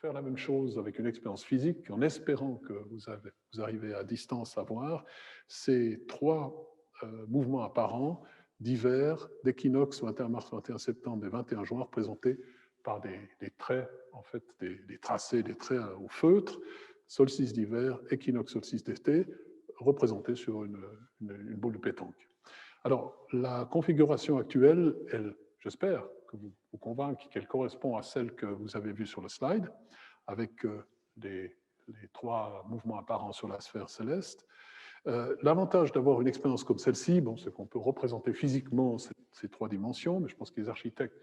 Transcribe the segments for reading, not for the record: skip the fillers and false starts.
faire la même chose avec une expérience physique, en espérant que vous arrivez à distance à voir ces trois mouvements apparents divers d'équinoxe 21 mars, 21 septembre et 21 juin, représentés par des traits, en fait, des tracés, des traits au feutre, solstice d'hiver, équinoxe, solstice d'été, représentés sur une boule de pétanque. Alors, la configuration actuelle, j'espère que vous convainc qu'elle correspond à celle que vous avez vue sur le slide, avec les trois mouvements apparents sur la sphère céleste. L'avantage d'avoir une expérience comme celle-ci, bon, c'est qu'on peut représenter physiquement ces trois dimensions, mais je pense que les architectes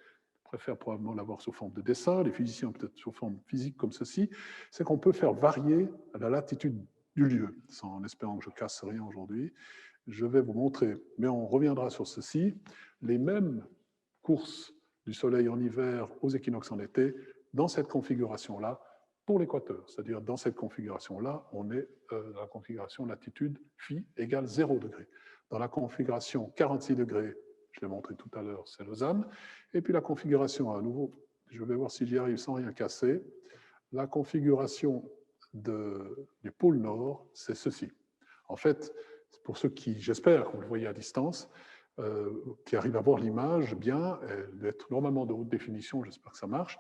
préfèrent probablement l'avoir sous forme de dessin, les physiciens peut-être sous forme physique comme ceci, c'est qu'on peut faire varier la latitude du lieu, en espérant que je ne casse rien aujourd'hui. Je vais vous montrer, mais on reviendra sur ceci, les mêmes courses du Soleil en hiver aux équinoxes en été, dans cette configuration-là, pour l'équateur. C'est-à-dire, dans cette configuration-là, on est dans la configuration latitude phi égale 0 degré. Dans la configuration 46 degrés, je l'ai montré tout à l'heure, c'est Lausanne. Et puis la configuration, à nouveau, je vais voir si j'y arrive sans rien casser, la configuration du pôle Nord, c'est ceci. En fait, pour ceux qui, j'espère, que vous le voyez à distance, qui arrivent à voir l'image bien, elle doit être normalement de haute définition, j'espère que ça marche,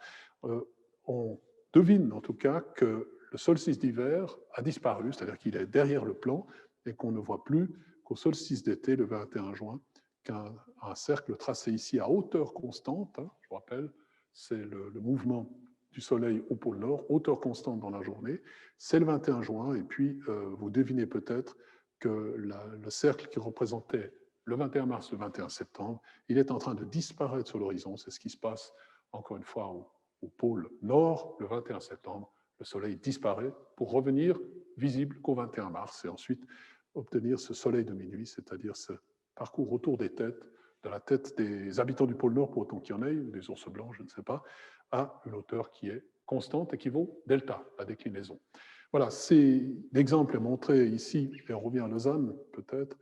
on devine en tout cas que le solstice d'hiver a disparu, c'est-à-dire qu'il est derrière le plan et qu'on ne voit plus qu'au solstice d'été, le 21 juin, qu'un cercle tracé ici à hauteur constante, hein, je vous rappelle, c'est le mouvement du Soleil au pôle Nord, hauteur constante dans la journée, c'est le 21 juin, et puis vous devinez peut-être que le cercle qui représentait le 21 mars, le 21 septembre, il est en train de disparaître sur l'horizon. C'est ce qui se passe, encore une fois, au pôle Nord, le 21 septembre. Le Soleil disparaît pour revenir visible qu'au 21 mars et ensuite obtenir ce Soleil de minuit, c'est-à-dire ce parcours autour des têtes, de la tête des habitants du pôle Nord, pour autant qu'il y en ait, ou des ours blancs, je ne sais pas, à une hauteur qui est constante et qui vaut delta, la déclinaison. Voilà, l'exemple est montré ici, et on revient à Lausanne peut-être,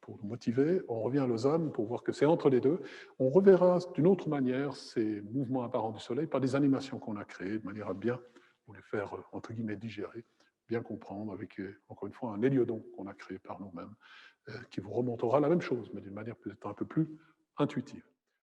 pour nous motiver. On revient à Lausanne pour voir que c'est entre les deux. On reverra d'une autre manière ces mouvements apparents du Soleil par des animations qu'on a créées, de manière à bien vous les faire, entre guillemets, digérer, bien comprendre, avec, encore une fois, un héliodon qu'on a créé par nous-mêmes, qui vous remontera la même chose, mais d'une manière peut-être un peu plus intuitive.